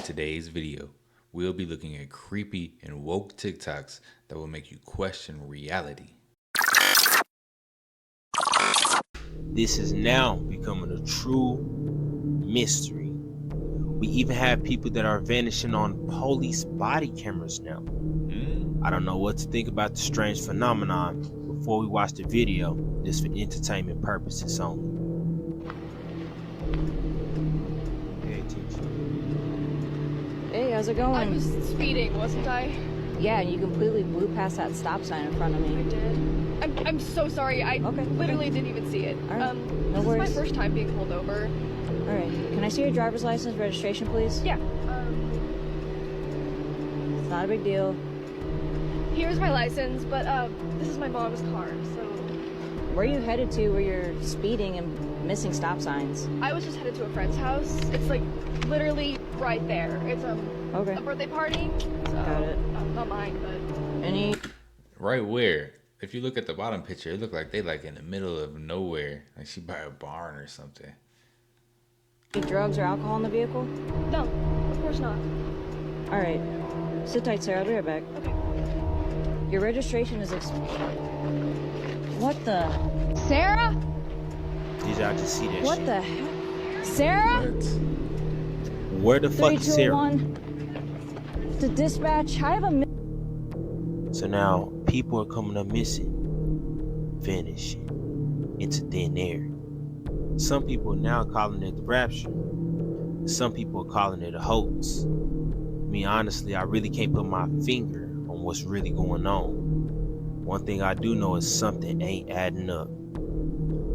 today's video, we'll be looking at creepy and woke TikToks that will make you question reality. This is now becoming a true mystery. We even have people that are vanishing on police body cameras now. I don't know what to think about the strange phenomenon. Before we watch the video, this for entertainment purposes only. Hey, how's it going? I was speeding, wasn't I? Yeah, and you completely blew past that stop sign in front of me. I did. I'm so sorry. I literally didn't even see it. All right. No this worries. is my first time being pulled over. All right. Can I see your driver's license registration, please? Yeah. It's not a big deal. Here's my license, but this is my mom's car, so. Where are you headed to where you're speeding and missing stop signs? I was just headed to a friend's house. It's like literally right there. It's a birthday party. So, Got it. Not mine, but. Any? Right where? If you look at the bottom picture, it looked like they like in the middle of nowhere. Like she by a barn or something. Any drugs or alcohol in the vehicle? No, of course not. All right. Sit tight, Sarah. I'll be right back. Okay. Your registration is What the? Sarah? Did y'all just see that What shit? the heck? Sarah? Where the fuck is Sarah? 3201 to dispatch. I have a. So now people are coming up missing, vanishing into thin air. Some people are now calling it the rapture. Some people are calling it a hoax. I mean, honestly, I really can't put my finger on what's really going on. One thing I do know is something ain't adding up.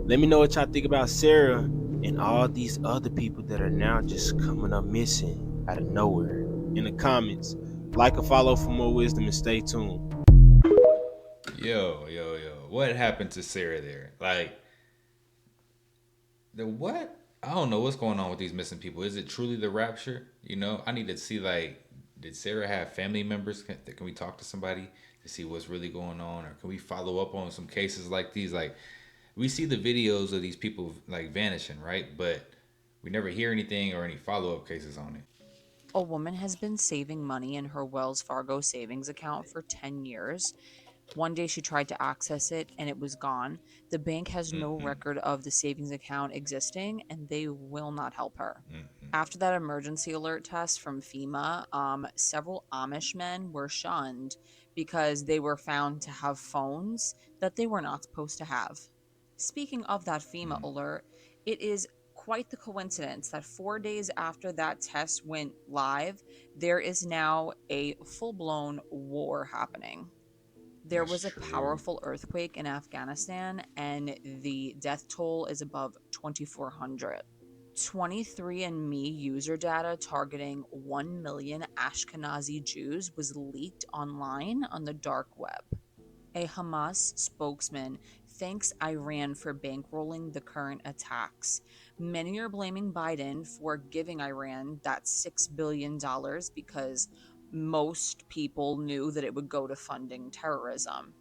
Let me know what y'all think about Sarah and all these other people that are now just coming up missing out of nowhere. In the comments, like or follow for more wisdom and stay tuned. Yo. What happened to Sarah there? Like, the what? I don't know what's going on with these missing people. Is it truly the rapture? You know, I need to see, like, did Sarah have family members? Can we talk to somebody to see what's really going on? Or can we follow up on some cases like these? Like, we see the videos of these people, like, vanishing, right? But we never hear anything or any follow-up cases on it. A woman has been saving money in her Wells Fargo savings account for 10 years. One day she tried to access it and it was gone. The bank has no record of the savings account existing and they will not help her. After that emergency alert test from FEMA, several Amish men were shunned because they were found to have phones that they were not supposed to have. Speaking of that FEMA alert, it is quite the coincidence that 4 days after that test went live, there is now a full-blown war happening. There was a powerful earthquake in Afghanistan, and the death toll is above 2,400. 23andMe user data targeting 1 million Ashkenazi Jews was leaked online on the dark web. A Hamas spokesman thanks Iran for bankrolling the current attacks. Many are blaming Biden for giving Iran that $6 billion because most people knew that it would go to funding terrorism.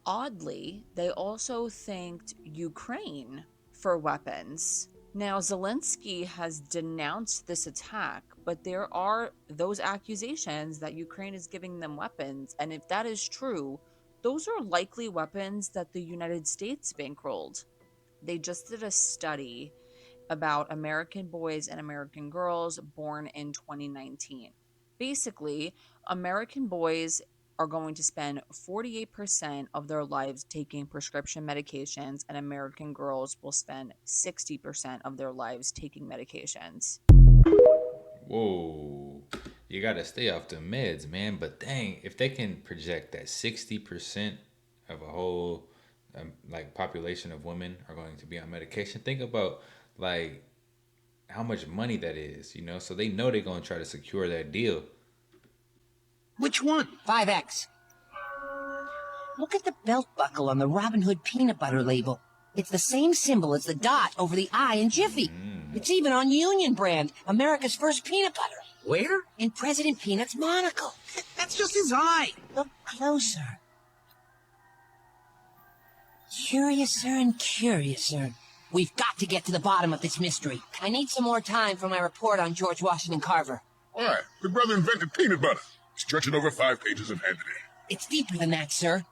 Oddly, they also thanked Ukraine for weapons. Now, Zelensky has denounced this attack, but there are those accusations that Ukraine is giving them weapons, and if that is true, those are likely weapons that the United States bankrolled. They just did a study about American boys and American girls born in 2019. Basically, American boys are going to spend 48% of their lives taking prescription medications, and American girls will spend 60% of their lives taking medications. Whoa. You gotta stay off the meds, man. But dang, if they can project that 60% of a whole like population of women are going to be on medication, think about like how much money that is, you know? So they know they're gonna try to secure that deal. Which one? 5X. Look at the belt buckle on the Robin Hood peanut butter label. It's the same symbol as the dot over the I in Jiffy. It's even on Union Brand, America's first peanut butter. Where? In President Peanut's monocle. That's just his eye. Look closer. Curiouser and curiouser. We've got to get to the bottom of this mystery. I need some more time for my report on George Washington Carver. Why? The brother invented peanut butter. Stretch it over 5 pages and hand it in. It's deeper than that, sir.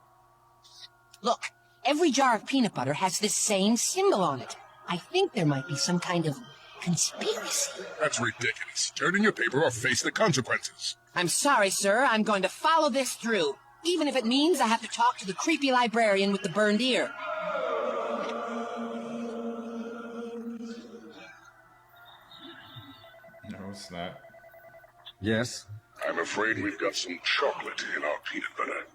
Look, every jar of peanut butter has this same symbol on it. I think there might be some kind of conspiracy. That's ridiculous. Turn in your paper or face the consequences. I'm sorry, sir. I'm going to follow this through, even if it means I have to talk to the creepy librarian with the burned ear. No, it's not. Yes? I'm afraid we've got some chocolate in our peanut butter.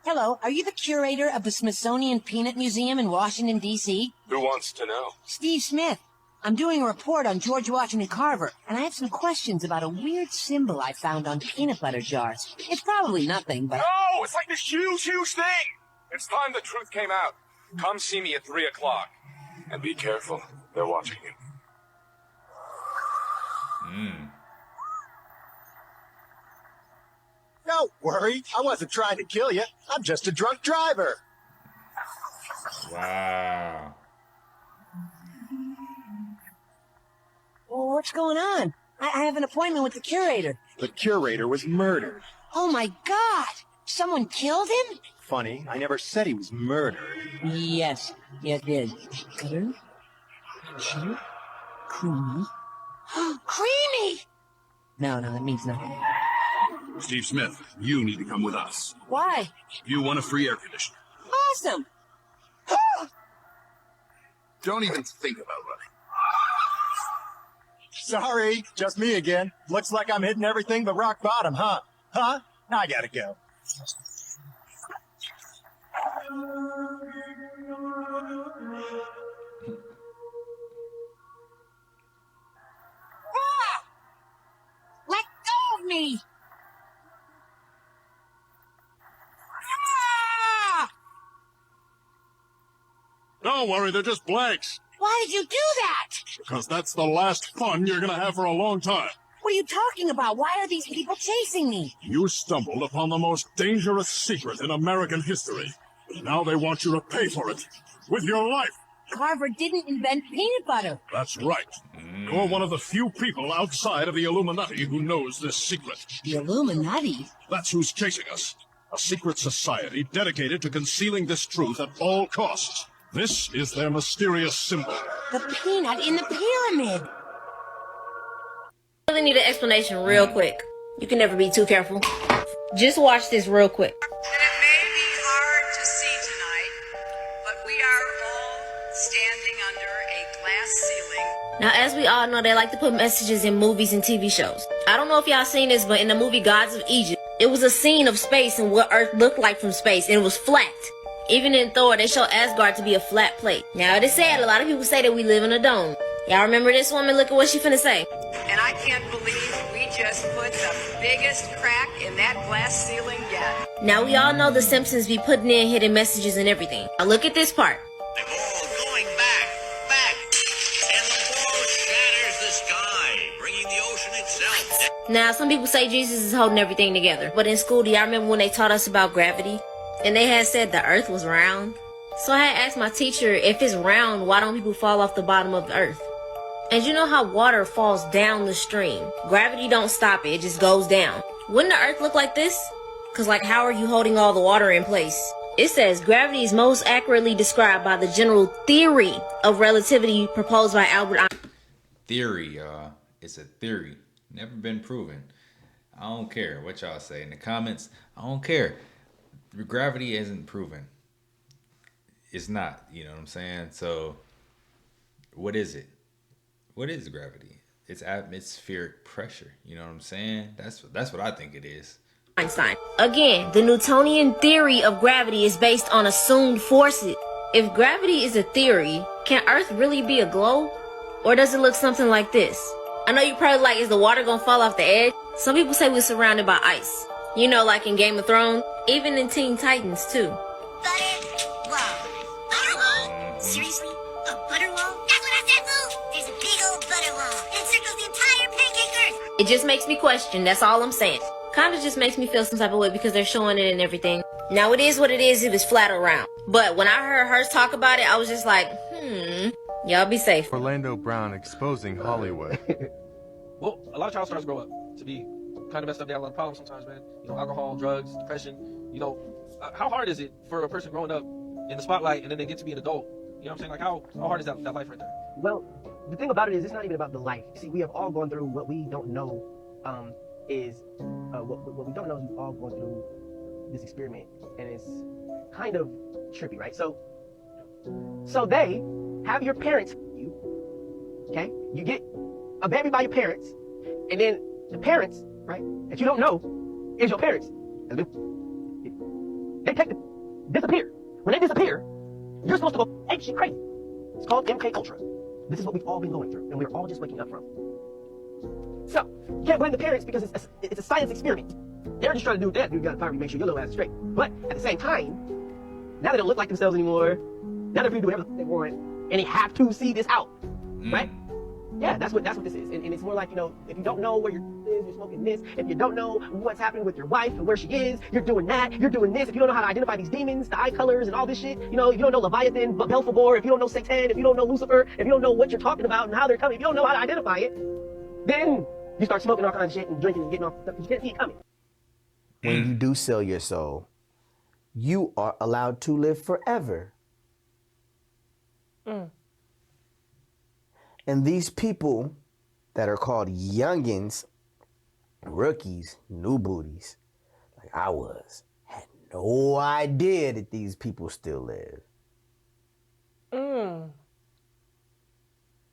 Hello, are you the curator of the Smithsonian Peanut Museum in Washington, D.C.? Who wants to know? Steve Smith. I'm doing a report on George Washington Carver, and I have some questions about a weird symbol I found on peanut butter jars. It's probably nothing, but... No! It's like this huge thing! It's time the truth came out. Come see me at 3 o'clock. And be careful. They're watching you. Don't worry. I wasn't trying to kill you. I'm just a drunk driver. Wow. Well, what's going on? I have an appointment with the curator. The curator was murdered. Oh my God! Someone killed him? Funny, I never said he was murdered. Yes, it did. Cutter? Cheddar? Creamy? Creamy! No, that means nothing. Steve Smith, you need to come with us. Why? You want a free air conditioner. Awesome! Don't even think about running. Sorry, just me again. Looks like I'm hitting everything but rock bottom, huh? Huh? I gotta go. Let go of me! Don't worry, they're just blanks. Why did you do that? Because that's the last fun you're gonna have for a long time. What are you talking about? Why are these people chasing me? You stumbled upon the most dangerous secret in American history. Now they want you to pay for it. With your life. Carver didn't invent peanut butter. That's right. You're one of the few people outside of the Illuminati who knows this secret. The Illuminati? That's who's chasing us. A secret society dedicated to concealing this truth at all costs. This is their mysterious symbol. The peanut in the pyramid. I really need an explanation real quick. You can never be too careful. Just watch this real quick. And it may be hard to see tonight, but we are all standing under a glass ceiling. Now, as we all know, they like to put messages in movies and TV shows. I don't know if y'all seen this, but in the movie Gods of Egypt, it was a scene of space and what Earth looked like from space, and it was flat. Even in Thor, they show Asgard to be a flat plate. Now, it is sad, a lot of people say that we live in a dome. Y'all remember this woman? Look at what she finna say. And I can't believe we just put the biggest crack in that glass ceiling yet. Now, we all know the Simpsons be putting in hidden messages and everything. Now, look at this part. The ball going back, and the ball shatters the sky, bringing the ocean itself. Now, some people say Jesus is holding everything together. But in school, do y'all remember when they taught us about gravity? And they had said the earth was round. So I had asked my teacher, if it's round, why don't people fall off the bottom of the earth? And you know how water falls down the stream? Gravity don't stop it, it just goes down. Wouldn't the earth look like this? Cause like, how are you holding all the water in place? It says gravity is most accurately described by the general theory of relativity proposed by Albert Einstein. Theory, y'all. It's a theory. Never been proven. I don't care what y'all say in the comments. I don't care. Gravity isn't proven. It's not, you know what I'm saying? So what is it? What is gravity? It's atmospheric pressure. You know what I'm saying? That's what I think it is. Einstein. Again, the Newtonian theory of gravity is based on assumed forces. If gravity is a theory, can Earth really be a globe? Or does it look something like this? I know you're probably like, is the water gonna fall off the edge? Some people say we're surrounded by ice. You know, like in Game of Thrones, even in Teen Titans too. Butter wall. Seriously? A butter wall? That's what I said, Boo! There's a big old butter wall. It encircles the entire pancake earth. It just makes me question, that's all I'm saying. Kinda just makes me feel some type of way because they're showing it and everything. Now it is what it is if it's flat or round. But when I heard her talk about it, I was just like, Y'all be safe. Orlando Brown exposing Hollywood. Well, a lot of child stars grow up to be kind of messed up. They have a lot of problems sometimes, man. You know, alcohol, drugs, depression. You know, how hard is it for a person growing up in the spotlight and then they get to be an adult? You know what I'm saying? Like, how hard is that life right there? Well, the thing about it is, it's not even about the life. See, we have all gone through what we don't know. What we don't know is we've all gone through this experiment, and it's kind of trippy, right? So they have your parents, you, okay? You get a baby by your parents, and then the parents, right, that you don't know is your parents. They disappear. When they disappear, you're supposed to go apeshit crazy. It's called MK Ultra. This is what we've all been going through, and we're all just waking up from. So, you can't blame the parents because it's a science experiment. They're just trying to do that. You gotta probably make sure your little ass is straight. But at the same time, now they don't look like themselves anymore. Now they're free to do whatever they want, and they have to see this out, right? Yeah, that's what this is. And it's more like, you know, if you don't know where you're smoking this. If you don't know what's happening with your wife and where she is, you're doing that. You're doing this. If you don't know how to identify these demons, the eye colors, and all this shit, you know, if you don't know Leviathan, Belphegor, if you don't know Satan, if you don't know Lucifer, if you don't know what you're talking about and how they're coming, if you don't know how to identify it, then you start smoking all kinds of shit and drinking and getting off stuff. You can't see it coming. When you do sell your soul, you are allowed to live forever. And these people that are called youngins, rookies, new booties, like I was, had no idea that these people still live.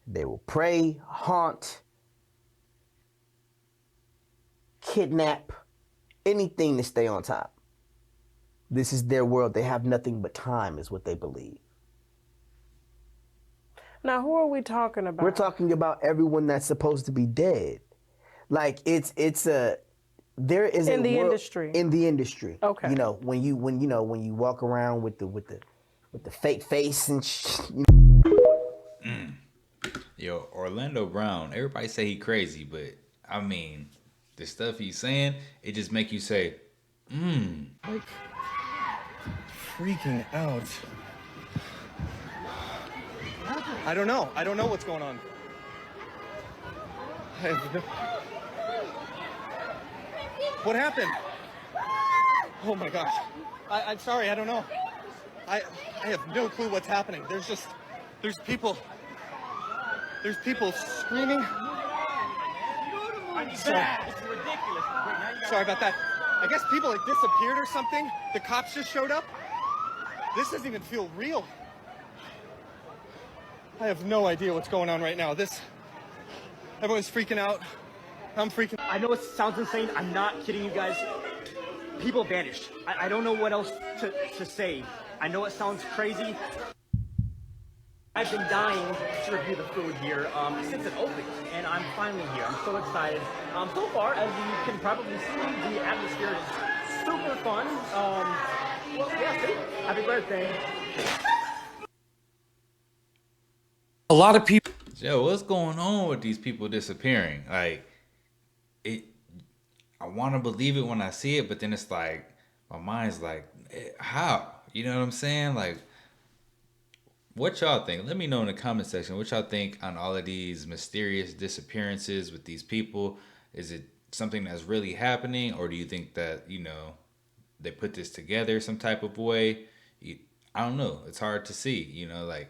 They will prey, haunt, kidnap, anything to stay on top. This is their world. They have nothing but time, is what they believe. Now, who are we talking about? We're talking about everyone that's supposed to be dead. Like there is in the industry. In the industry. Okay. You know, when you walk around with the fake face and Yo, Orlando Brown, everybody say he crazy, but I mean, the stuff he's saying, it just make you say, Like, freaking out. I don't know. I don't know what's going on. What happened? Oh my gosh. I'm sorry, I don't know. I have no clue what's happening. There's people screaming. Sorry about that. I guess people like disappeared or something. The cops just showed up. This doesn't even feel real. I have no idea what's going on right now. Everyone's freaking out. I'm freaking. I know it sounds insane. I'm not kidding you guys. People vanished. I don't know what else to say. I know it sounds crazy. I've been dying to review the food here since it opened, and I'm finally here. I'm so excited. So far, as you can probably see, the atmosphere is super fun. Well, yeah, see? Happy birthday. a lot of people. Yo, what's going on with these people disappearing? Like, I want to believe it when I see it, but then it's like, my mind's like, how? You know what I'm saying? Like, what y'all think? Let me know in the comment section what y'all think on all of these mysterious disappearances with these people. Is it something that's really happening, or do you think that, you know, they put this together some type of way? I don't know. It's hard to see, you know, like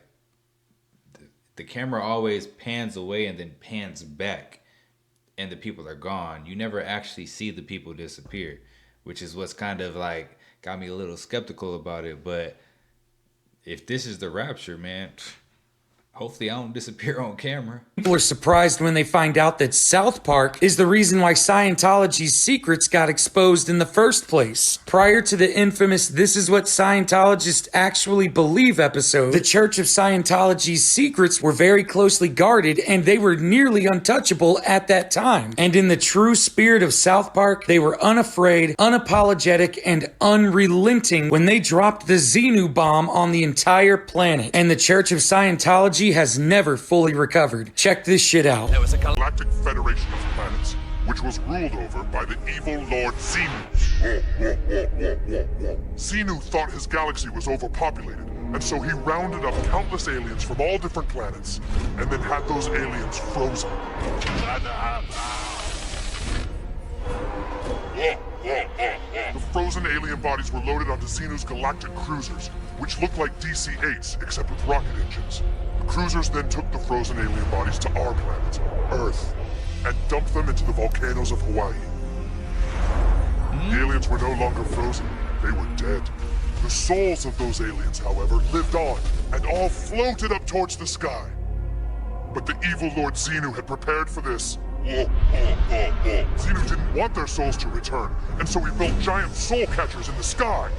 the camera always pans away and then pans back and the people are gone. You never actually see the people disappear, which is what's kind of like got me a little skeptical about it. But if this is the rapture, man, hopefully I don't disappear on camera. People are surprised when they find out that South Park is the reason why Scientology's secrets got exposed in the first place. Prior to the infamous "This is what Scientologists actually believe" episode, the Church of Scientology's secrets were very closely guarded and they were nearly untouchable at that time. And in the true spirit of South Park, they were unafraid, unapologetic, and unrelenting when they dropped the Xenu bomb on the entire planet. And the Church of Scientology Scientology has never fully recovered. Check this shit out. There was a galactic federation of planets, which was ruled over by the evil Lord Xenu. Xenu thought his galaxy was overpopulated, and so he rounded up countless aliens from all different planets, and then had those aliens frozen. The frozen alien bodies were loaded onto Xenu's galactic cruisers, which looked like DC-8s, except with rocket engines. The cruisers then took the frozen alien bodies to our planet, Earth, and dumped them into the volcanoes of Hawaii. The aliens were no longer frozen, they were dead. The souls of those aliens, however, lived on, and all floated up towards the sky. But the evil Lord Xenu had prepared for this. Xenu didn't want their souls to return, and so he built giant soul catchers in the sky.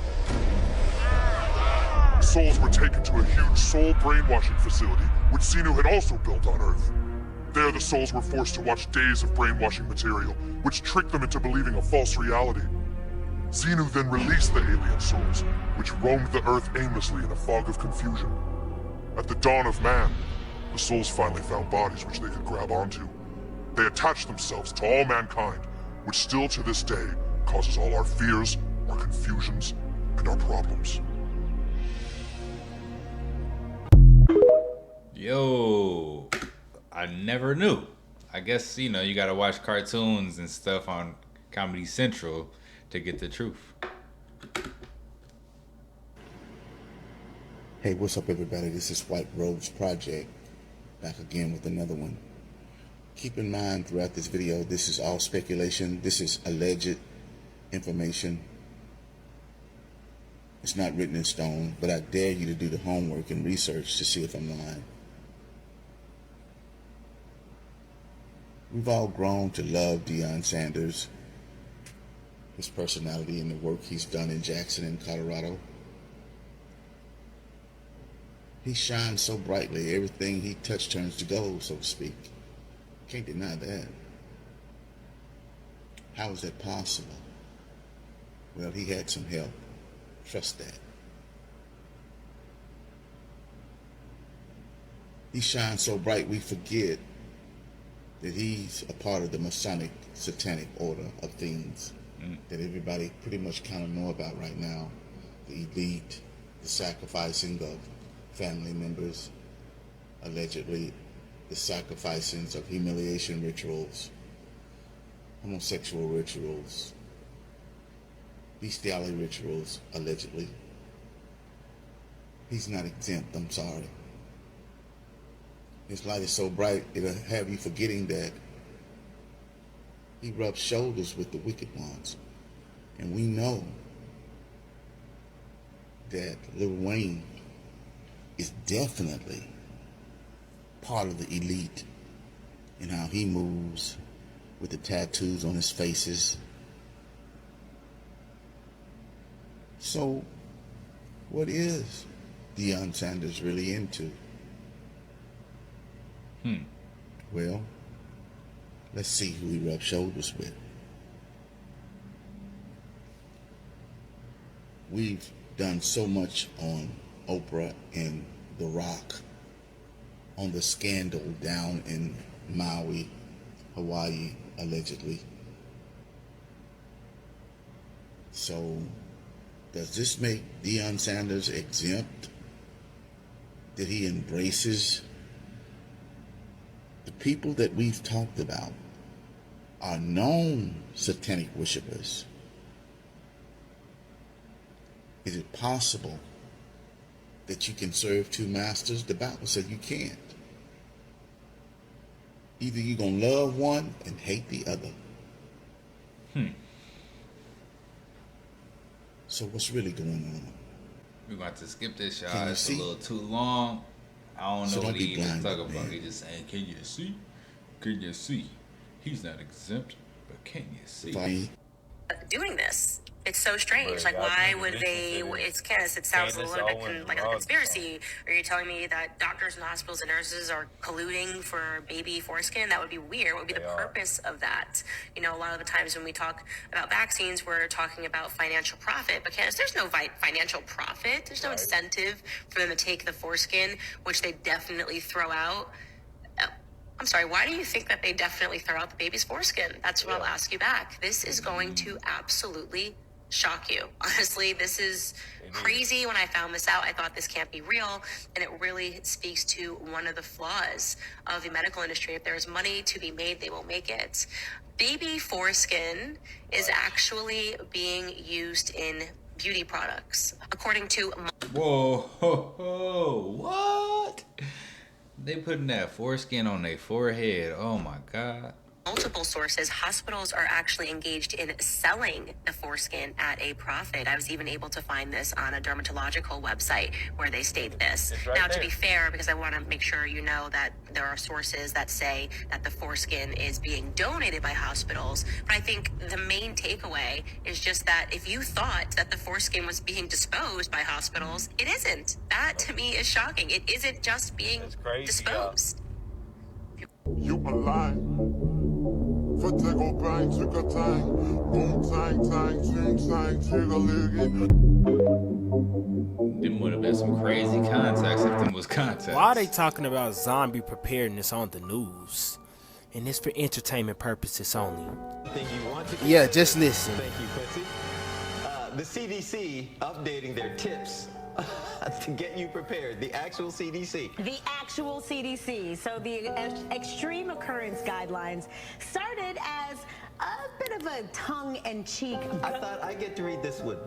Souls were taken to a huge soul brainwashing facility, which Xenu had also built on Earth. There, the souls were forced to watch days of brainwashing material, which tricked them into believing a false reality. Xenu then released the alien souls, which roamed the Earth aimlessly in a fog of confusion. At the dawn of man, the souls finally found bodies which they could grab onto. They attached themselves to all mankind, which still to this day causes all our fears, our confusions, and our problems. Yo, I never knew. I guess, you know, you gotta watch cartoons and stuff on Comedy Central to get the truth. Hey, what's up, everybody? This is White Robes Project, back again with another one. Keep in mind throughout this video, this is all speculation. This is alleged information. It's not written in stone, but I dare you to do the homework and research to see if I'm lying. We've all grown to love Deion Sanders, his personality and the work he's done in Jackson and Colorado. He shines so brightly, everything he touched turns to gold, so to speak. Can't deny that. How is that possible? Well, he had some help. Trust that. He shines so bright we forget that he's a part of the Masonic satanic order of things that everybody pretty much kind of know about right now. The elite, the sacrificing of family members, allegedly the sacrificings of humiliation rituals, homosexual rituals, bestiality rituals, allegedly. He's not exempt, I'm sorry. His light is so bright, it'll have you forgetting that he rubs shoulders with the wicked ones. And we know that Lil Wayne is definitely part of the elite in how he moves with the tattoos on his faces. So, what is Deion Sanders really into? Well, let's see who he rubs shoulders with. We've done so much on Oprah and The Rock, on the scandal down in Maui, Hawaii, allegedly. So, does this make Deion Sanders exempt? That he embraces the people that we've talked about are known satanic worshipers? Is it possible that you can serve two masters? The Bible says you can't. Either you're going to love one and hate the other. So what's really going on? We're about to skip this, y'all. It's a little too long. I don't know what he even talking about. He just saying, can you see? Can you see? He's not exempt, but can you see? Doing this. It's so strange. Like, why would they? It's Candace. It sounds a little bit like a conspiracy. Are you telling me that doctors and hospitals and nurses are colluding for baby foreskin? That would be weird. What would be the purpose of that? You know, a lot of the times when we talk about vaccines, we're talking about financial profit. But Candace, there's no financial profit. There's no incentive for them to take the foreskin, which they definitely throw out. I'm sorry, why do you think that they definitely throw out the baby's foreskin? That's what I'll ask you back. This is going to absolutely shock you. Honestly, this is crazy. When I found this out, I thought this can't be real. And it really speaks to one of the flaws of the medical industry. If there's money to be made, they will make it. Baby foreskin is actually being used in beauty products. According to... Whoa, what? They putting that foreskin on their forehead. Oh my God. Multiple sources, hospitals are actually engaged in selling the foreskin at a profit. I was even able to find this on a dermatological website where they state this. Now, to be fair, because I want to make sure you know that there are sources that say that the foreskin is being donated by hospitals, but I think the main takeaway is just that if you thought that the foreskin was being disposed by hospitals, it isn't. That, to me, is shocking. It isn't just being disposed. You alive. Foot go bang, took a time. Boom, tang, tang, zoom, tang, jiggle, Them would have been some crazy contacts if them was contacts. Why are they talking about zombie preparedness on the news? And it's for entertainment purposes only. Yeah, just listen. Thank you, Quincy. The CDC updating their tips to get you prepared. The actual CDC. The actual CDC. So the extreme occurrence guidelines started as a bit of a tongue-in-cheek. I thought I get to read this one.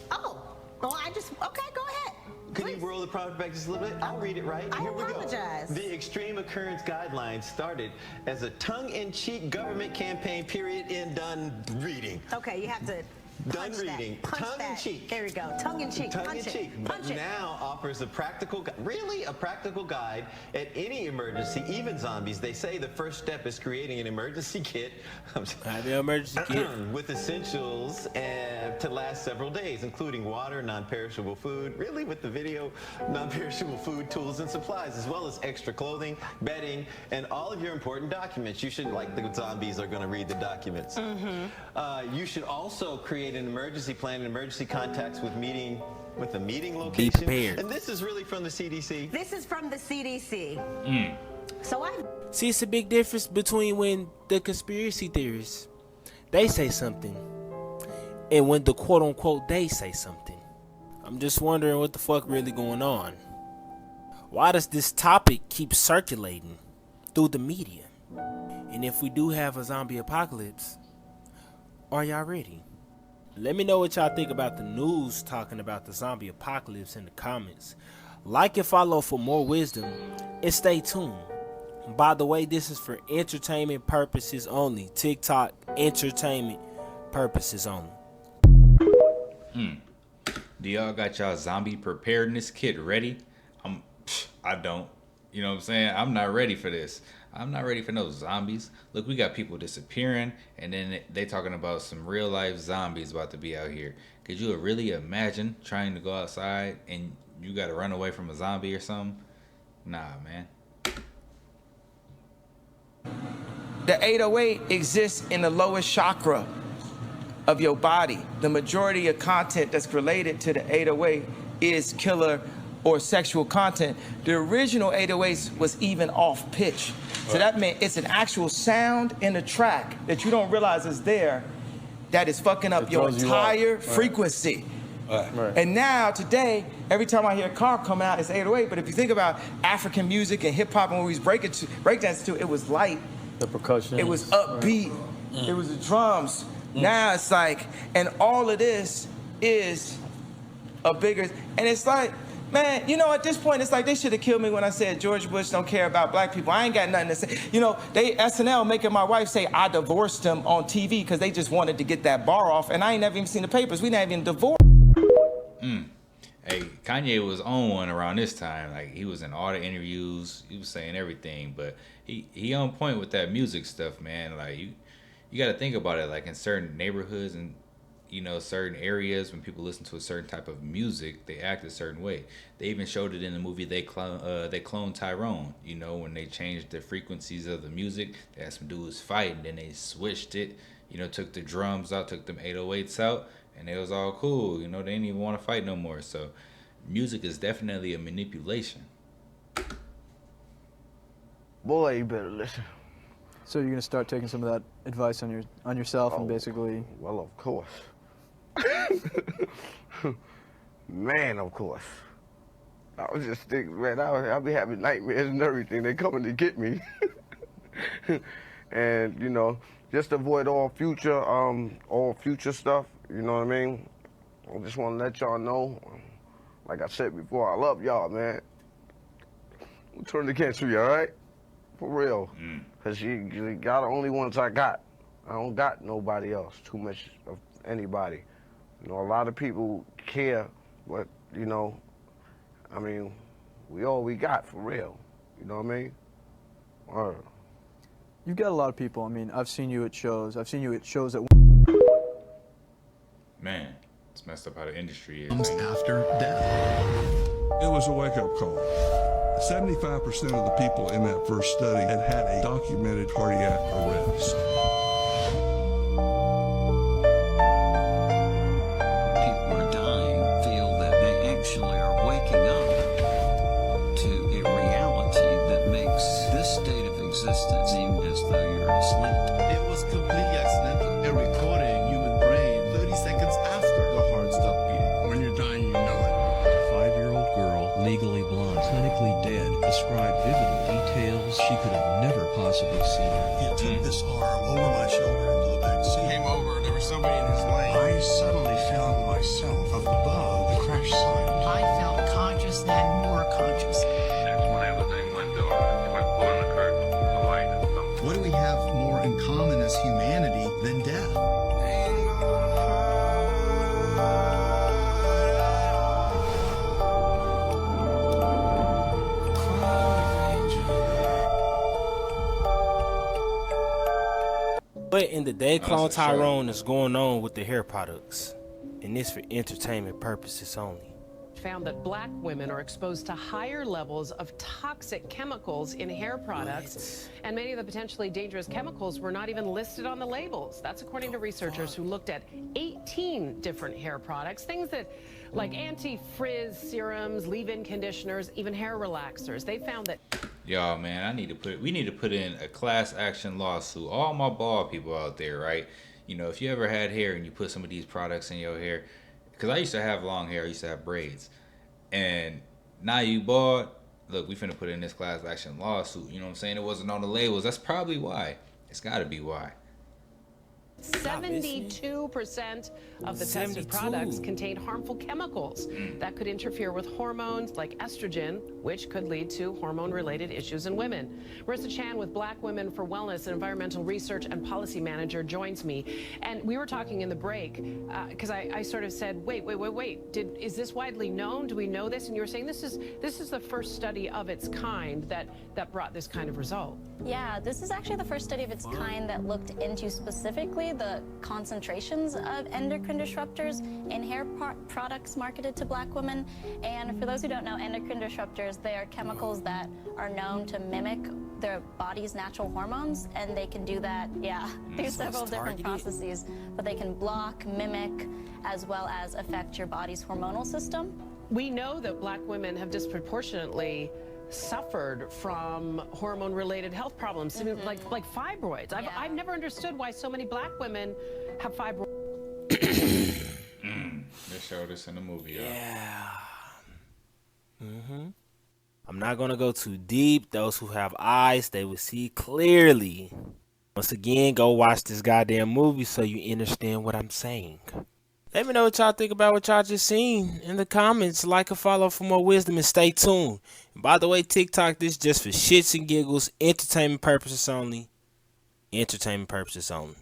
Oh, well, okay, go ahead. Can you roll the proverb back just a little bit? I'll read it right. Here we go. The extreme occurrence guidelines started as a tongue-in-cheek government campaign, period, in done reading. Okay, you have to... Done reading. Tongue-in-cheek. There we go. Tongue-in-cheek. Tongue-in-cheek. But now offers a practical guide at any emergency, even zombies. They say the first step is creating an emergency kit. With essentials to last several days, including water, non-perishable food. Really, with the video, non-perishable food, tools, and supplies, as well as extra clothing, bedding, and all of your important documents. You should, like the zombies are going to read the documents. You should also create an emergency plan and emergency contacts with a meeting location. Be prepared. And this is really from the CDC. This is from the CDC. So See, it's a big difference between when the conspiracy theorists, they say something, and when the quote-unquote they say something. I'm just wondering what the fuck really going on. Why does this topic keep circulating through the media? And if we do have a zombie apocalypse, are y'all ready? Let me know what y'all think about the news talking about the zombie apocalypse in the comments. Like and follow for more wisdom, and stay tuned. By the way, this is for entertainment purposes only. TikTok, entertainment purposes only. Do y'all got y'all zombie preparedness kit ready? I don't. You know what I'm saying? I'm not ready for this. I'm not ready for no zombies. Look, we got people disappearing, and then they talking about some real life zombies about to be out here. Could you really imagine trying to go outside and you got to run away from a zombie or something? Nah, man. The 808 exists in the lowest chakra of your body. The majority of content that's related to the 808 is killer or sexual content. The original 808s was even off pitch. So that meant it's an actual sound in the track that you don't realize is there that is fucking up your entire frequency. And now, today, every time I hear a car come out, it's 808. But if you think about African music and hip hop and what we was breakdancing to, it was light. The percussion. It was upbeat. It was the drums. Now it's like, and all of this is a bigger, and it's like, man, you know, at this point, it's like they should have killed me when I said George Bush don't care about black people. I ain't got nothing to say. You know, they SNL making my wife say I divorced him on TV because they just wanted to get that bar off, and I ain't never even seen the papers. We not even divorced. Hey, Kanye was on one around this time. Like, he was in all the interviews. He was saying everything, but he on point with that music stuff, man. Like, you got to think about it. Like, in certain neighborhoods and you know, certain areas, when people listen to a certain type of music, they act a certain way. They even showed it in the movie They Cloned Tyrone. You know, when they changed the frequencies of the music, they had some dudes fighting, then they switched it. You know, took the drums out, took them 808s out, and it was all cool. You know, they didn't even want to fight no more. So, music is definitely a manipulation. Boy, you better listen. So you're gonna start taking some of that advice on yourself and basically. Well, of course. Man, of course. I was just thinking, man, I'll be having nightmares and everything. They coming to get me. And, you know, just to avoid all future stuff, you know what I mean? I just want to let y'all know, like I said before, I love y'all, man. Don't turn against me, all right? For real. Because you got the only ones I got. I don't got nobody else, too much of anybody. You know, a lot of people care, but, you know, I mean, we all we got, for real. You know what I mean? You've got a lot of people. I mean, I've seen you at shows. I've seen you at shows that. Man, it's messed up how the industry is. Comes after death. It was a wake-up call. 75% of the people in that first study had had a documented cardiac arrest. People who are dying feel that they actually are waking up to a reality that makes this state of existence seem as though you're asleep. It was completely accidental. They're recording human brain 30 seconds after the heart stopped beating. When you're dying, you know it. A 5-year-old girl, legally blonde, clinically dead, described vivid details she could have never possibly seen. He took this arm over my shoulder into the back seat. Came over, and there was somebody in his lane. I suddenly found myself above the crash site. I felt conscious, then more conscious. That's when everything went dark. It went pulling the curtain. The light has come. What do we have more in common as humanity than death? What in the They Clone Tyrone is going on with the hair products? And this for entertainment purposes only. Found that black women are exposed to higher levels of toxic chemicals in hair products, and many of the potentially dangerous chemicals were not even listed on the labels. That's according to researchers who looked at 18 different hair products, things that like anti-frizz serums, leave-in conditioners, even hair relaxers. They found that Y'all, man, we need to put in a class action lawsuit. All my bald people out there, right? You know, if you ever had hair and you put some of these products in your hair, because I used to have long hair, I used to have braids, and now you bald. Look, we finna put in this class action lawsuit. You know what I'm saying? It wasn't on the labels. That's probably why. It's got to be why. 72% of the tested products contained harmful chemicals that could interfere with hormones like estrogen, which could lead to hormone-related issues in women. Marissa Chan with Black Women for Wellness, an environmental research and policy manager, joins me. And we were talking in the break because I sort of said, wait. Is this widely known? Do we know this? And you were saying this is the first study of its kind that brought this kind of result. Yeah, this is actually the first study of its kind that looked into specifically the concentrations of endocrine disruptors in hair products marketed to black women. And for those who don't know, endocrine disruptors, they are chemicals that are known to mimic their body's natural hormones, and they can do that, through several different processes. But they can block, mimic, as well as affect your body's hormonal system. We know that black women have disproportionately suffered from hormone-related health problems, like fibroids. I've never understood why so many black women have fibroids. They showed us in the movie. I'm not gonna go too deep. Those who have eyes, they will see clearly. Once again, go watch this goddamn movie so you understand what I'm saying. Let me know what y'all think about what y'all just seen in the comments. Like or follow for more wisdom and stay tuned. And by the way, TikTok, this just for shits and giggles, entertainment purposes only. Entertainment purposes only.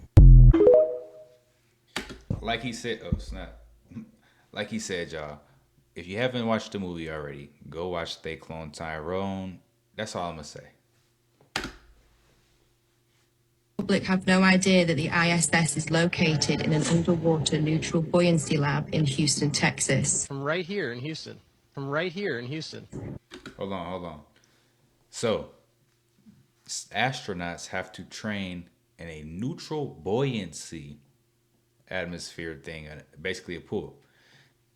Like he said, oh snap. Like he said, y'all, if you haven't watched the movie already, go watch They Clone Tyrone. That's all I'm gonna say. public have no idea that the ISS is located in an underwater neutral buoyancy lab in Houston, Texas. From right here in Houston. From right here in Houston. Hold on. So, astronauts have to train in a neutral buoyancy atmosphere thing, basically a pool.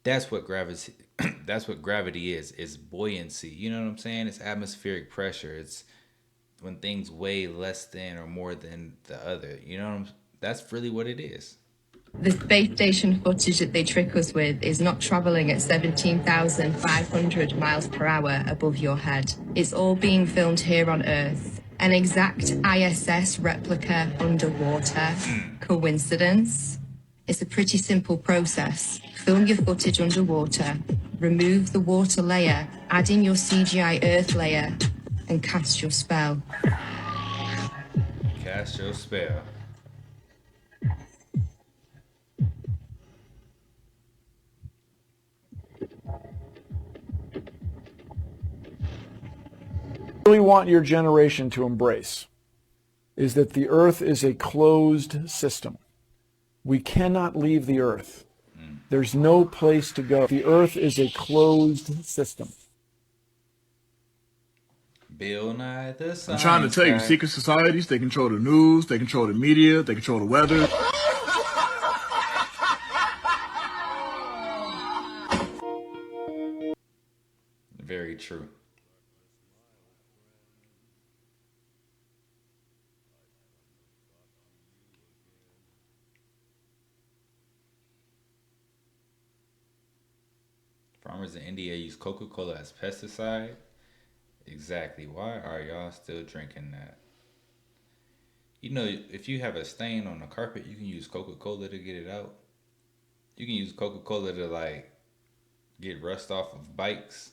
That's what gravity is buoyancy. You know what I'm saying? It's atmospheric pressure. It's when things weigh less than or more than the other. You know that's really what it is. The space station footage that they trick us with is not traveling at 17,500 miles per hour above your head. It's all being filmed here on Earth. An exact ISS replica underwater. Coincidence? It's a pretty simple process. Film your footage underwater, remove the water layer, add in your CGI Earth layer, and cast your spell. Cast your spell. Really want your generation to embrace is that the Earth is a closed system. We cannot leave the Earth. There's no place to go. The Earth is a closed system. Bill Nye the Science I'm trying to tell you, secret societies, they control the news, they control the media, they control the weather. Very true. Farmers in India use Coca-Cola as pesticide. Exactly. Why are y'all still drinking that? You know, if you have a stain on the carpet, you can use Coca-Cola to get it out. You can use Coca-Cola to like get rust off of bikes.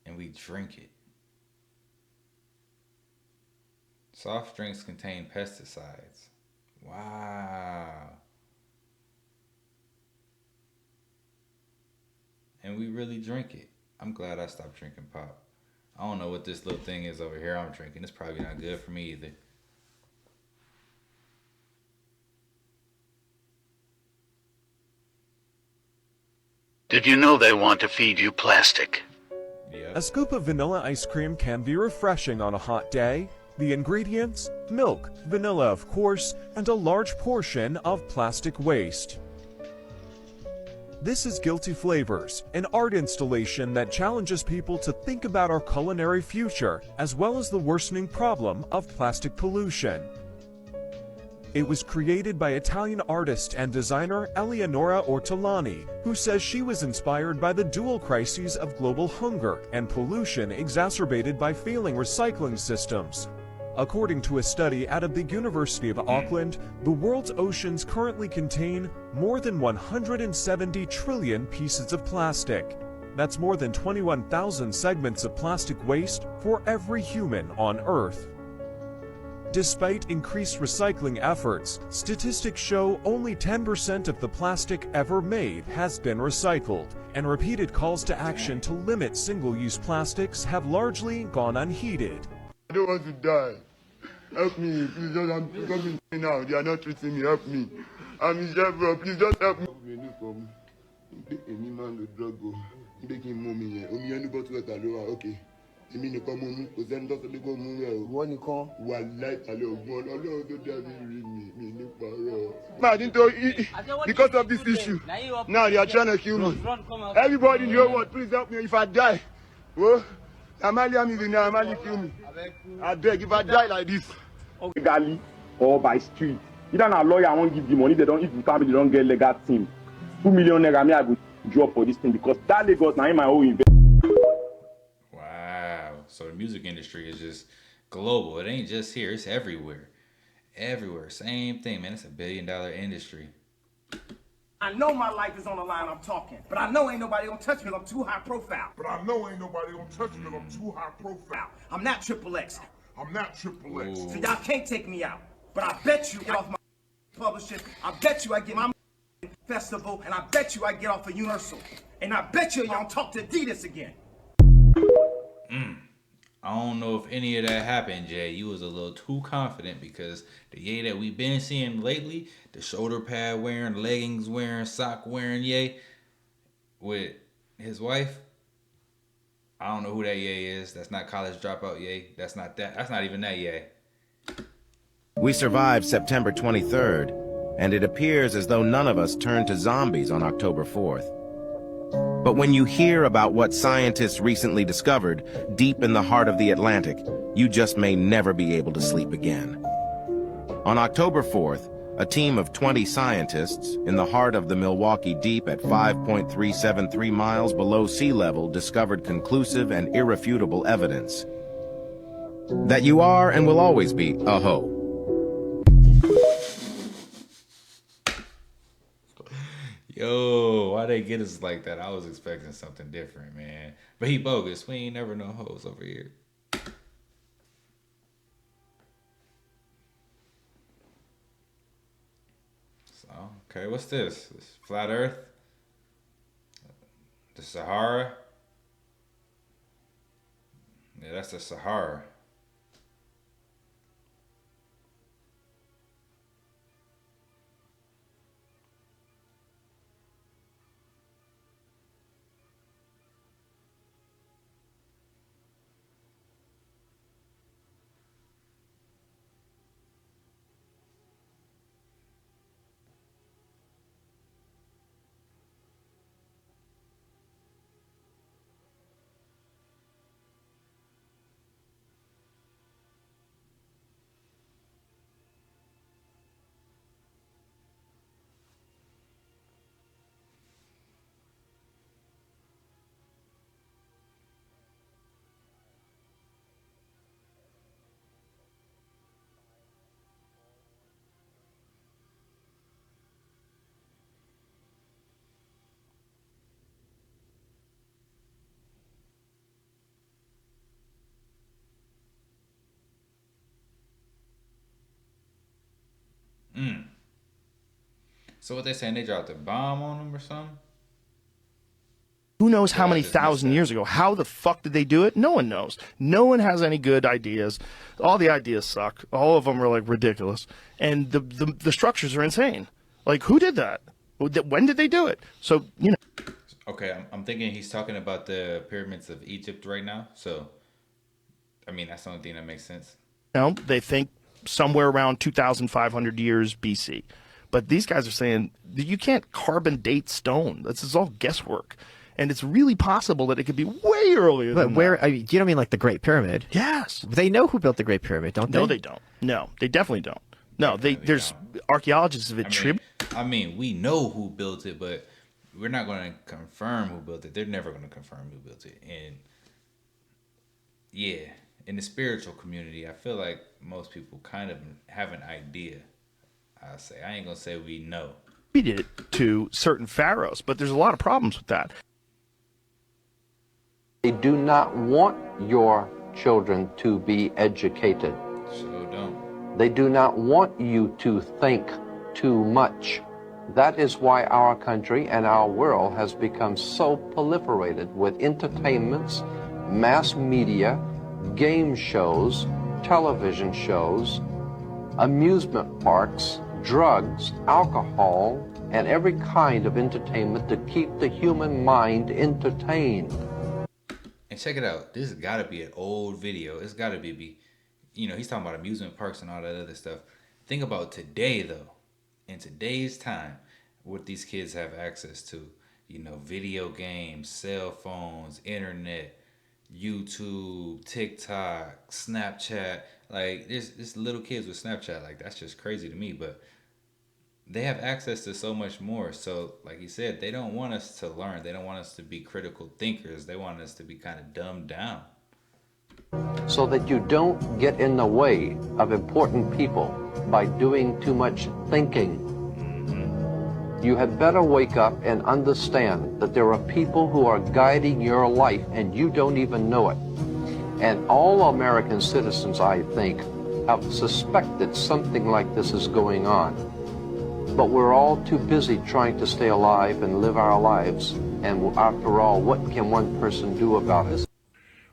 And we drink it. Soft drinks contain pesticides. Wow. And we really drink it. I'm glad I stopped drinking pop. I don't know what this little thing is over here I'm drinking. It's probably not good for me either. Did you know they want to feed you plastic? Yeah. A scoop of vanilla ice cream can be refreshing on a hot day. The ingredients: milk, vanilla of course, and a large portion of plastic waste. This is Guilty Flavors, an art installation that challenges people to think about our culinary future, as well as the worsening problem of plastic pollution. It was created by Italian artist and designer Eleonora Ortolani, who says she was inspired by the dual crises of global hunger and pollution exacerbated by failing recycling systems. According to a study out of the University of Auckland, the world's oceans currently contain more than 170 trillion pieces of plastic. That's more than 21,000 segments of plastic waste for every human on Earth. Despite increased recycling efforts, statistics show only 10% of the plastic ever made has been recycled, and repeated calls to action to limit single-use plastics have largely gone unheeded. I don't want to die. Help me, please. I'm coming now. They are not treating me. Help me. I'm in Shatter. Please just help me. Okay. Èmi nìkan mo mú kò sẹ́ni tó sọ pé kó mú rẹ̀ o. Wọ́n nìkan. Wà láìpàlẹ̀ ògbọ́n Ọlọ́run tó dábì rí mi nípa ọ̀rọ̀. Máa ní tó because of this issue now they are trying to kill me. Everybody in the whole world, please help me if I die. Oh, Amalia me now, Amalia kill me. I beg if I die like this. Legally or by street. Either a lawyer won't give the money, if the family don't get legal team. 2 million naira me I go drop for this thing because that Lagos now in my own investment. So the music industry is just global. It ain't just here. It's everywhere. Everywhere. Same thing, man. It's $1 billion industry. I know my life is on the line. I'm talking. But I know ain't nobody gonna touch me. I'm too high profile. I'm not Triple X. So y'all can't take me out. But I bet you get off my publishing. I bet you I get my festival. And I bet you I get off of Universal. And I bet you y'all talk to Adidas again. I don't know if any of that happened, Jay. You was a little too confident because the Ye that we've been seeing lately, the shoulder pad wearing, leggings wearing, sock wearing Ye with his wife. I don't know who that Ye is. That's not college dropout Ye. That's not that. That's not even that Ye. We survived September 23rd, and it appears as though none of us turned to zombies on October 4th. But when you hear about what scientists recently discovered deep in the heart of the Atlantic, you just may never be able to sleep again. On October 4th, a team of 20 scientists in the heart of the Milwaukee Deep at 5.373 miles below sea level discovered conclusive and irrefutable evidence that you are and will always be a hoe. Yo, why they get us like that? I was expecting something different, man. But he bogus. We ain't never no hoes over here. So, okay, what's this? This flat Earth? The Sahara? Yeah, that's the Sahara. So what they saying? They dropped a bomb on them or something? Who knows how many thousand years ago? How the fuck did they do it? No one knows. No one has any good ideas. All the ideas suck. All of them are like ridiculous. And the structures are insane. Like, who did that? When did they do it? So, you know. Okay, I'm thinking he's talking about the pyramids of Egypt right now. So, I mean, that's the only thing that makes sense. You know, they think somewhere around 2,500 years BC. But these guys are saying you can't carbon date stone. This is all guesswork. And it's really possible that it could be way earlier than that. I mean, you don't mean like the Great Pyramid? Yes. They know who built the Great Pyramid, don't they? No, they don't. No, they definitely don't. No, there's archaeologists have attributed. I mean, we know who built it, but we're not going to confirm who built it. They're never going to confirm who built it. And yeah, in the spiritual community, I feel like most people kind of have an idea. I say, I ain't going to say we know. We did it to certain pharaohs, but there's a lot of problems with that. They do not want your children to be educated. So don't. They do not want you to think too much. That is why our country and our world has become so proliferated with entertainments, mass media, game shows, television shows, amusement parks, drugs, alcohol, and every kind of entertainment to keep the human mind entertained. And check it out. This has got to be an old video. It's got to be, you know, he's talking about amusement parks and all that other stuff. Think about today, though. In today's time, what these kids have access to, you know, video games, cell phones, internet, YouTube, TikTok, Snapchat. Like, there's little kids with Snapchat. Like, that's just crazy to me. But they have access to so much more. So, like you said, they don't want us to learn. They don't want us to be critical thinkers. They want us to be kind of dumbed down. So that you don't get in the way of important people by doing too much thinking. You had better wake up and understand that there are people who are guiding your life and you don't even know it. And all American citizens, I think, have suspected something like this is going on. But we're all too busy trying to stay alive and live our lives. And after all, what can one person do about it?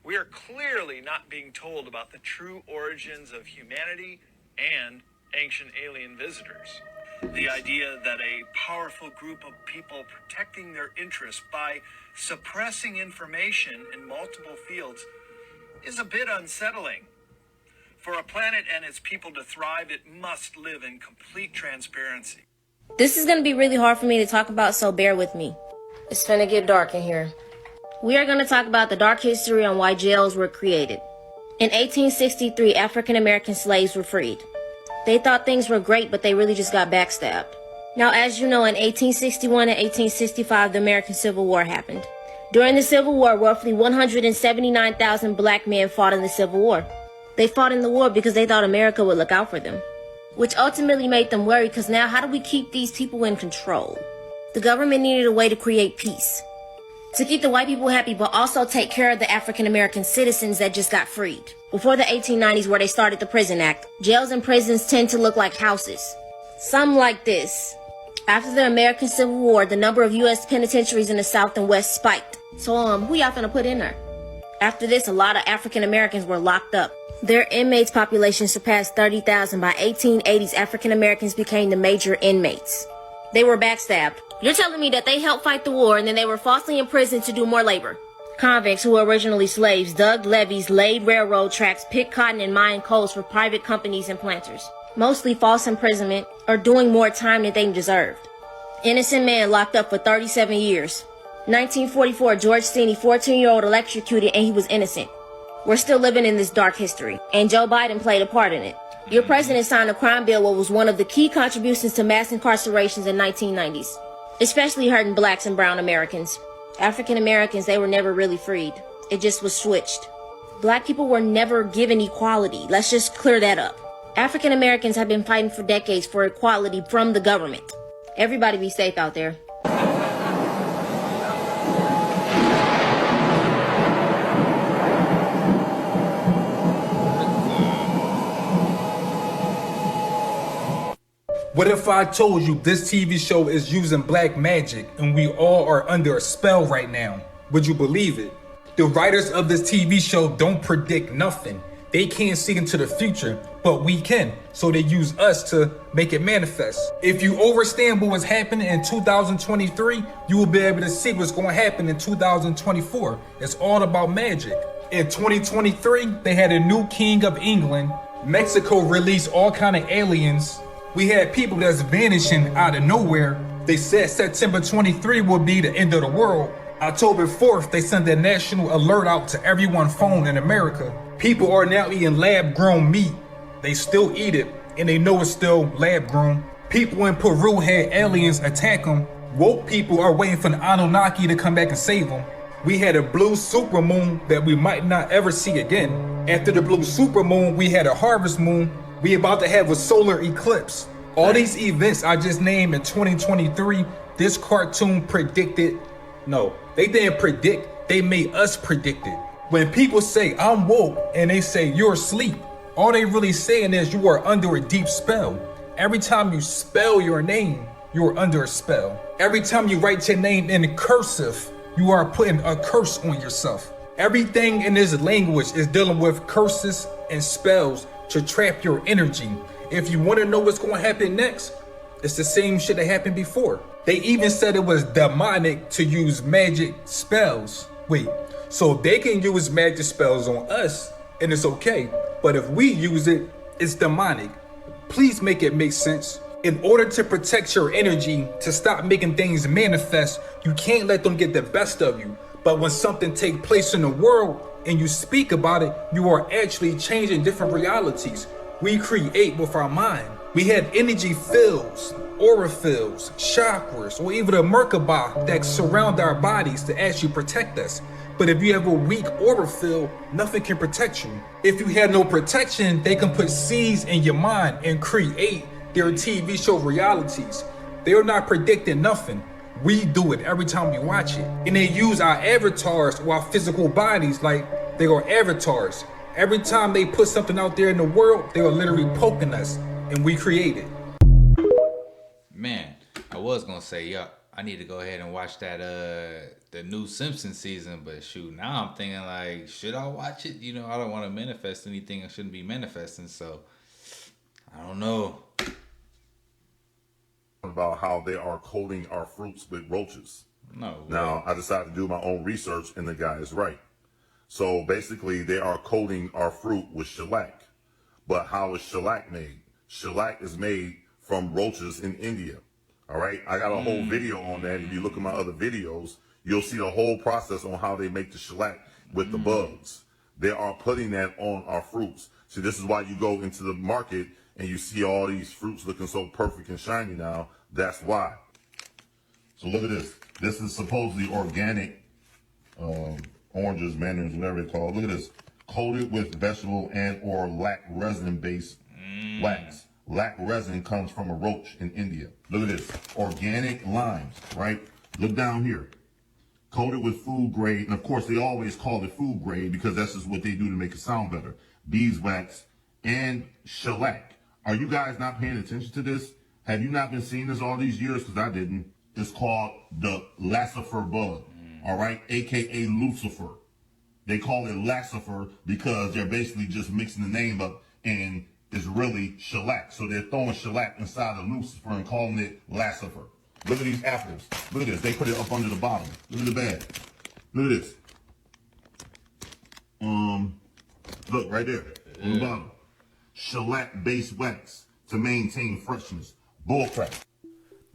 We are clearly not being told about the true origins of humanity and ancient alien visitors. The idea that a powerful group of people protecting their interests by suppressing information in multiple fields is a bit unsettling. For a planet and its people to thrive, it must live in complete transparency. This is going to be really hard for me to talk about, so bear with me. It's finna get dark in here. We are going to talk about the dark history on why jails were created. In 1863, African American slaves were freed. They thought things were great, but they really just got backstabbed. Now, as you know, in 1861 and 1865, the American Civil War happened. During the Civil War, roughly 179,000 black men fought in the Civil War. They fought in the war because they thought America would look out for them, which ultimately made them worried because now how do we keep these people in control? The government needed a way to create peace, to keep the white people happy, but also take care of the African American citizens that just got freed. Before the 1890s, where they started the Prison Act, jails and prisons tend to look like houses. Some like this. After the American Civil War, the number of U.S. penitentiaries in the South and West spiked. So, who y'all finna put in there? After this, a lot of African Americans were locked up. Their inmates population surpassed 30,000. By 1880s, African Americans became the major inmates. They were backstabbed. You're telling me that they helped fight the war and then they were falsely imprisoned to do more labor? Convicts who were originally slaves dug levees, laid railroad tracks, picked cotton and mined coals for private companies and planters. Mostly false imprisonment or doing more time than they deserved. Innocent man locked up for 37 years. 1944, George Steeny, 14-year-old, electrocuted and he was innocent. We're still living in this dark history, and Joe Biden played a part in it. Your president signed a crime bill what was one of the key contributions to mass incarcerations in 1990s, especially hurting blacks and brown Americans. African Americans, they were never really freed. It just was switched. Black people were never given equality. Let's just clear that up. African Americans have been fighting for decades for equality from the government. Everybody be safe out there. What if I told you this TV show is using black magic and we all are under a spell right now? Would you believe it? The writers of this TV show don't predict nothing. They can't see into the future, but we can. So they use us to make it manifest. If you understand what was happening in 2023, you will be able to see what's going to happen in 2024. It's all about magic. In 2023, they had a new king of England. Mexico released all kind of aliens. We had people that's vanishing out of nowhere. They said September 23 will be the end of the world. October 4th, they sent a national alert out to everyone's phone in America. People are now eating lab-grown meat. They still eat it, and they know it's still lab-grown. People in Peru had aliens attack them. Woke people are waiting for the Anunnaki to come back and save them. We had a blue supermoon that we might not ever see again. After the blue supermoon, we had a harvest moon. We about to have a solar eclipse. All these events I just named in 2023, this cartoon predicted. No, they didn't predict, they made us predict it. When people say I'm woke and they say you're asleep, all they really saying is you are under a deep spell. Every time you spell your name, you are under a spell. Every time you write your name in cursive, you are putting a curse on yourself. Everything in this language is dealing with curses and spells to trap your energy. If you want to know what's going to happen next, it's the same shit that happened before. They even said it was demonic to use magic spells. Wait, so they can use magic spells on us and it's okay, but if we use it, it's demonic. Please make it make sense. In order to protect your energy, to stop making things manifest, you can't let them get the best of you. But when something takes place in the world and you speak about it, you are actually changing different realities. We create with our mind. We had energy fields, aura fields, chakras, or even a Merkaba that surround our bodies to actually protect us. But if you have a weak aura field, nothing can protect you. If you have no protection, they can put seeds in your mind and create their TV show realities. They are not predicting nothing. We do it every time we watch it. And they use our avatars or our physical bodies like they are avatars. Every time they put something out there in the world, they are literally poking us, and we create it. Man, I was gonna say, yeah, I need to go ahead and watch that the new Simpsons season. But shoot, now I'm thinking like, should I watch it? You know, I don't want to manifest anything I shouldn't be manifesting. So I don't know. About how they are coating our fruits with roaches. No way. Now, I decided to do my own research, and the guy is right. So basically, they are coating our fruit with shellac. But how is shellac made? Shellac is made from roaches in India. All right? I got a whole video on that. If you look at my other videos, you'll see the whole process on how they make the shellac with the bugs. They are putting that on our fruits. See, this is why you go into the market and you see all these fruits looking so perfect and shiny now. That's why. So look at this. This is supposedly organic oranges, mandarins, whatever they call it. Look at this. Coated with vegetable and or lac resin based wax. Lac resin comes from a roach in India. Look at this. Organic limes, right? Look down here. Coated with food grade. And of course, they always call it food grade because that's just what they do to make it sound better. Beeswax and shellac. Are you guys not paying attention to this? Have you not been seeing this all these years? Because I didn't. It's called the Lassifer bug, all right? AKA Lucifer. They call it Lassifer because they're basically just mixing the name up and it's really shellac. So they're throwing shellac inside of Lucifer and calling it Lassifer. Look at these apples. Look at this. They put it up under the bottom. Look at the bag. Look at this. Look right there on the bottom. Shellac-based wax to maintain freshness. Bullcrap.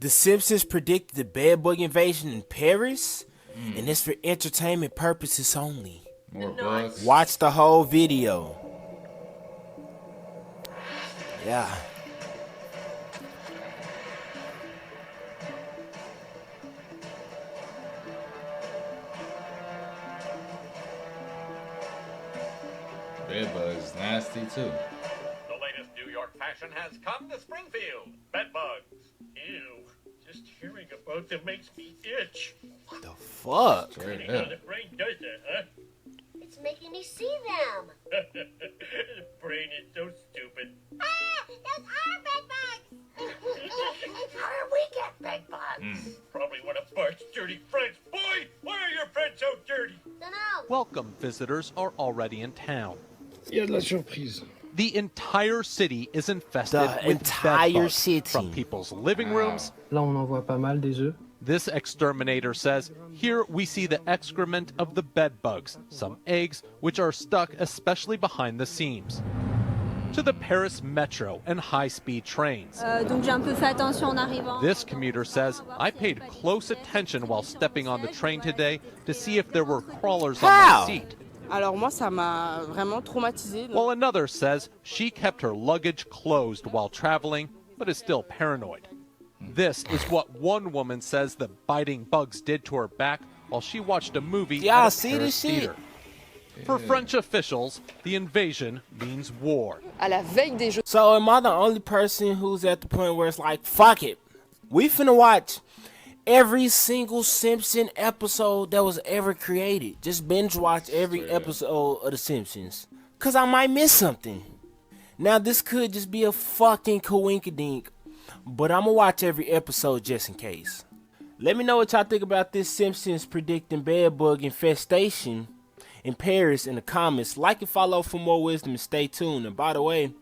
The Simpsons predicted the bedbug invasion in Paris, and it's for entertainment purposes only. More bugs. Watch the whole video. Yeah. Bedbugs nasty too. The latest New York fashion has come to Springfield. Bedbugs. Ew. Just hearing about them makes me itch. The fuck? Funny how the brain does that, huh? It's making me see them. The brain is so stupid. Ah, those are bed bugs. How do we get bed bugs? Probably one of Bart's dirty friends. Boy, why are your friends so dirty? Dunno. Welcome visitors are already in town. Il y a de la surprise. The entire city is infested The with entire bedbugs city. from people's living rooms. Là, on en voit pas mal des œufs. This exterminator says, here we see the excrement of the bedbugs, some eggs, which are stuck especially behind the seams. To the Paris metro and high-speed trains. Donc j'ai un peu fait attention en arrivant. This commuter says, I paid close attention while stepping on the train today to see if there were crawlers on my seat. Alors moi, ça m'a vraiment traumatisée. While another says she kept her luggage closed while traveling, but is still paranoid. This is what one woman says the biting bugs did to her back while she watched a movie at a Paris theater. For French officials, the invasion means war. À la veille des Jeux. So am I the only person who's at the point where it's like, fuck it, we finna watch every single Simpson episode that was ever created. Just binge watch every episode of The Simpsons. Cause I might miss something. Now this could just be a fucking coinkydink, but I'm gonna watch every episode just in case. Let me know what y'all think about this Simpsons predicting bedbug infestation in Paris in the comments. Like and follow for more wisdom and stay tuned. And by the way,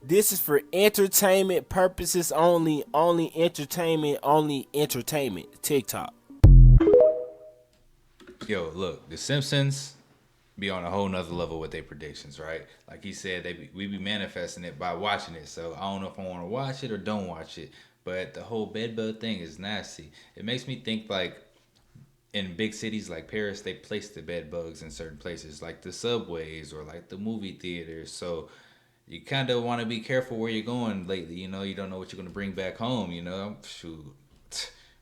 this is for entertainment purposes only. Only entertainment TikTok. Yo, look, the Simpsons be on a whole nother level with their predictions, right? Like he said, we be manifesting it by watching it. So I don't know if I want to watch it or don't watch it. But the whole bedbug thing is nasty. It makes me think like in big cities like Paris, they place the bed bugs in certain places, like the subways or like the movie theaters. So you kind of want to be careful where you're going lately. You know, you don't know what you're going to bring back home. You know, shoot,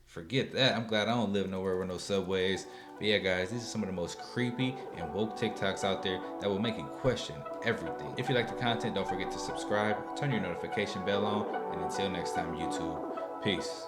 forget that. I'm glad I don't live nowhere with no subways. But yeah, guys, these are some of the most creepy and woke TikToks out there that will make you question everything. If you like the content, don't forget to subscribe, turn your notification bell on, and until next time, YouTube, peace.